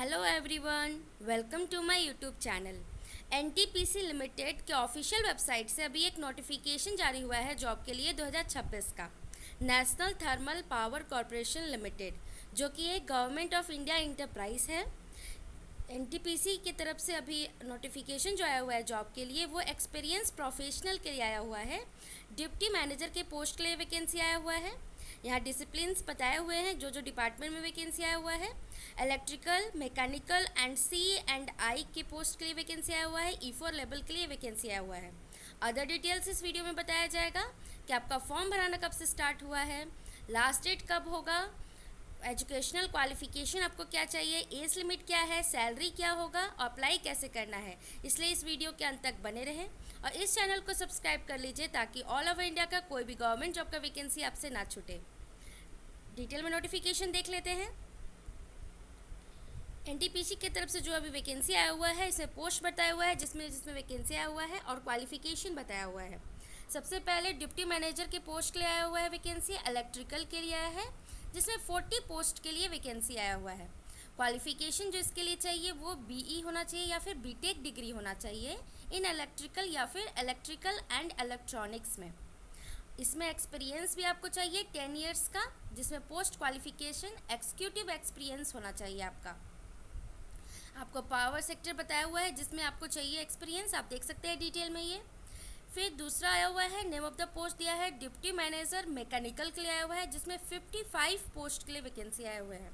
Hello everyone, welcome to my YouTube channel. NTPC limited के official website से अभी एक नोटिफिकेशन जारी हुआ है जॉब के लिए 2026 का। National thermal power corporation limited, जो कि एक गवर्नमेंट ऑफ इंडिया इंटरप्राइज है। एनटीपीसी की तरफ से अभी नोटिफिकेशन जो आया हुआ है जॉब के लिए, वो एक्सपीरियंस प्रोफेशनल के लिए आया हुआ है। डिप्टी मैनेजर के पोस्ट के लिए वैकेंसी आया हुआ है। यहाँ डिसिप्लिन्स बताए हुए हैं जो डिपार्टमेंट में वैकेंसी आया हुआ है। इलेक्ट्रिकल, मैकेनिकल एंड C&I के पोस्ट के लिए वैकेंसी आया हुआ है। E4 लेवल के लिए वैकेंसी आया हुआ है। अदर डिटेल्स इस वीडियो में बताया जाएगा कि आपका फॉर्म भराना कब से स्टार्ट हुआ है, लास्ट डेट कब होगा, एजुकेशनल क्वालिफिकेशन आपको क्या चाहिए, एज लिमिट क्या है, सैलरी क्या होगा, अप्लाई कैसे करना है। इसलिए इस वीडियो के अंत तक बने रहें और इस चैनल को सब्सक्राइब कर लीजिए ताकि ऑल ओवर इंडिया का कोई भी गवर्नमेंट जॉब का वैकेंसी आपसे ना छूटे। डिटेल में नोटिफिकेशन देख लेते हैं। एनटीपीसी की तरफ से जो अभी वैकेंसी आया हुआ है, इसमें पोस्ट बताया हुआ है, जिसमें वैकेंसी आया हुआ है और क्वालिफिकेशन बताया हुआ है। सबसे पहले डिप्टी मैनेजर के पोस्ट के लिए आया हुआ है वैकेंसी, इलेक्ट्रिकल के लिए आया है, जिसमें 40 पोस्ट के लिए वैकेंसी आया हुआ है। क्वालिफिकेशन जो इसके लिए चाहिए वो BE होना चाहिए या फिर BTech डिग्री होना चाहिए इन इलेक्ट्रिकल या फिर इलेक्ट्रिकल एंड इलेक्ट्रॉनिक्स में। इसमें एक्सपीरियंस भी आपको चाहिए 10 ईयर्स का, जिसमें पोस्ट क्वालिफिकेशन एग्जीक्यूटिव एक्सपीरियंस होना चाहिए आपको पावर सेक्टर बताया हुआ है, जिसमें आपको चाहिए एक्सपीरियंस, आप देख सकते हैं डिटेल में ये। फिर दूसरा आया हुआ है, नेम ऑफ द पोस्ट दिया है डिप्टी मैनेजर मैकेनिकल के लिए आया हुआ है, जिसमें 55 पोस्ट के लिए वैकेंसी आए हुए हैं।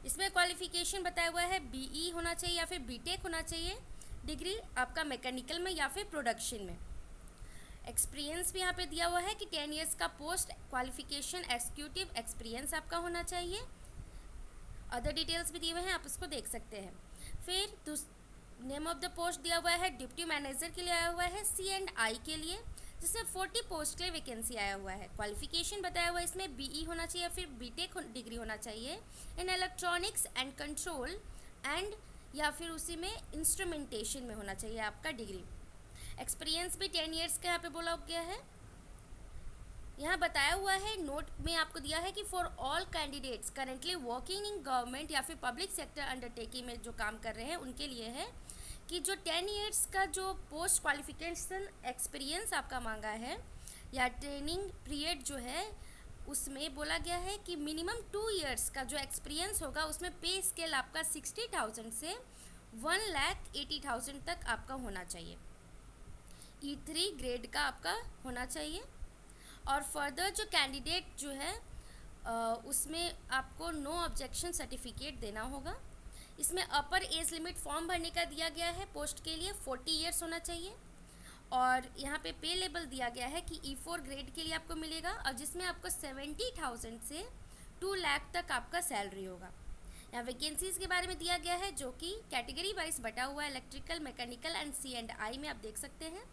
इसमें क्वालिफिकेशन बताया हुआ है BE होना चाहिए या फिर BTech होना चाहिए डिग्री आपका मैकेनिकल में या फिर प्रोडक्शन में। एक्सपीरियंस भी यहाँ पे दिया हुआ है कि 10 ईयर्स का पोस्ट क्वालिफिकेशन एग्जीक्यूटिव एक्सपीरियंस आपका होना चाहिए। अदर डिटेल्स भी दिए हुए हैं, आप उसको देख सकते हैं। फिर नेम ऑफ द पोस्ट दिया हुआ है डिप्टी मैनेजर के लिए आया हुआ है C&I के लिए, जिसमें 40 पोस्ट के लिए वैकेंसी आया हुआ है। क्वालिफिकेशन बताया हुआ है इसमें BE होना चाहिए या फिर BTech डिग्री होना चाहिए in electronics and control and या फिर उसी में इंस्ट्रूमेंटेशन में होना चाहिए आपका डिग्री। एक्सपीरियंस भी 10 ईयर्स का यहाँ पे बोला गया है। यहाँ बताया हुआ है, नोट में आपको दिया है कि for all candidates currently working in government या फिर पब्लिक सेक्टर अंडरटेकिंग में जो काम कर रहे हैं उनके लिए है कि जो 10 ईयर्स का जो पोस्ट क्वालिफिकेशन एक्सपीरियंस आपका मांगा है या ट्रेनिंग पीरियड जो है, उसमें बोला गया है कि मिनिमम 2 ईयर्स का जो एक्सपीरियंस होगा उसमें पे स्केल आपका 60,000 से 1,80,000 तक आपका होना चाहिए। E3 ग्रेड का आपका होना चाहिए। और फर्दर जो कैंडिडेट जो है उसमें आपको नो ऑब्जेक्शन सर्टिफिकेट देना होगा। इसमें अपर एज लिमिट फॉर्म भरने का दिया गया है पोस्ट के लिए 40 ईयर्स होना चाहिए। और यहाँ पे लेवल दिया गया है कि E4 ग्रेड के लिए आपको मिलेगा और जिसमें आपको 70,000 से 2 लाख तक आपका सैलरी होगा। यहाँ वैकेंसीज़ के बारे में दिया गया है जो कि कैटेगरी वाइज बटा हुआ है। इलेक्ट्रिकल, मैकेनिकल एंड C&I में आप देख सकते हैं।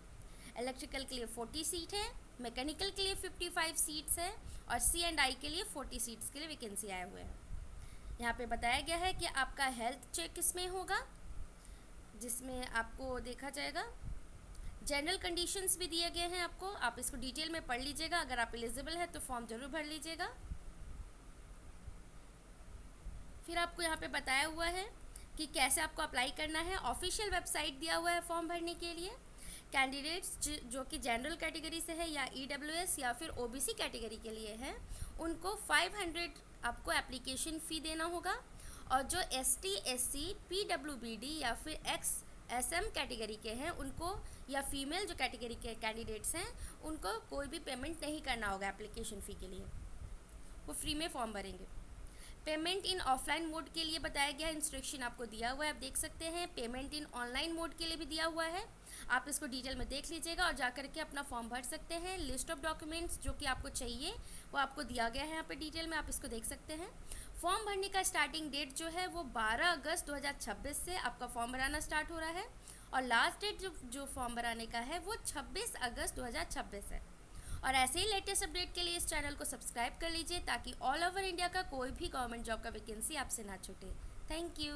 इलेक्ट्रिकल के लिए 40 सीट है, मैकेनिकल के लिए 55 सीट्स है और C&I के लिए 40 सीट्स के लिए वैकेंसी आए हुए हैं। यहाँ पे बताया गया है कि आपका हेल्थ चेक इसमें होगा, जिसमें आपको देखा जाएगा। जनरल कंडीशंस भी दिए गए हैं आपको, आप इसको डिटेल में पढ़ लीजिएगा। अगर आप एलिजिबल है तो फॉर्म ज़रूर भर लीजिएगा। फिर आपको यहाँ पे बताया हुआ है कि कैसे आपको अप्लाई करना है। ऑफिशियल वेबसाइट दिया हुआ है फॉर्म भरने के लिए। कैंडिडेट्स जो कि जनरल कैटेगरी से है या EWS या फिर OBC कैटेगरी के लिए है, उनको 500 आपको एप्लीकेशन फ़ी देना होगा। और जो ST SC PWBD या फिर XSM कैटेगरी के हैं उनको, या फीमेल जो कैटेगरी के कैंडिडेट्स हैं उनको कोई भी पेमेंट नहीं करना होगा एप्लीकेशन फ़ी के लिए, वो फ्री में फॉर्म भरेंगे। पेमेंट इन ऑफलाइन मोड के लिए बताया गया इंस्ट्रक्शन आपको दिया हुआ है, आप देख सकते हैं। पेमेंट इन ऑनलाइन मोड के लिए भी दिया हुआ है, आप इसको डिटेल में देख लीजिएगा और जाकर के अपना फॉर्म भर सकते हैं। लिस्ट ऑफ डॉक्यूमेंट्स जो कि आपको चाहिए वो आपको दिया गया है यहाँ पे डिटेल में, आप इसको देख सकते हैं। फॉर्म भरने का स्टार्टिंग डेट जो है वो 12 अगस्त 2026 से आपका फॉर्म भराना स्टार्ट हो रहा है और लास्ट डेट जो फॉर्म भराने का है वो 26 अगस्त 2026 है। और ऐसे ही लेटेस्ट अपडेट के लिए इस चैनल को सब्सक्राइब कर लीजिए ताकि ऑल ओवर इंडिया का कोई भी गवर्नमेंट जॉब का वैकेंसी आपसे ना छूटे। Thank you.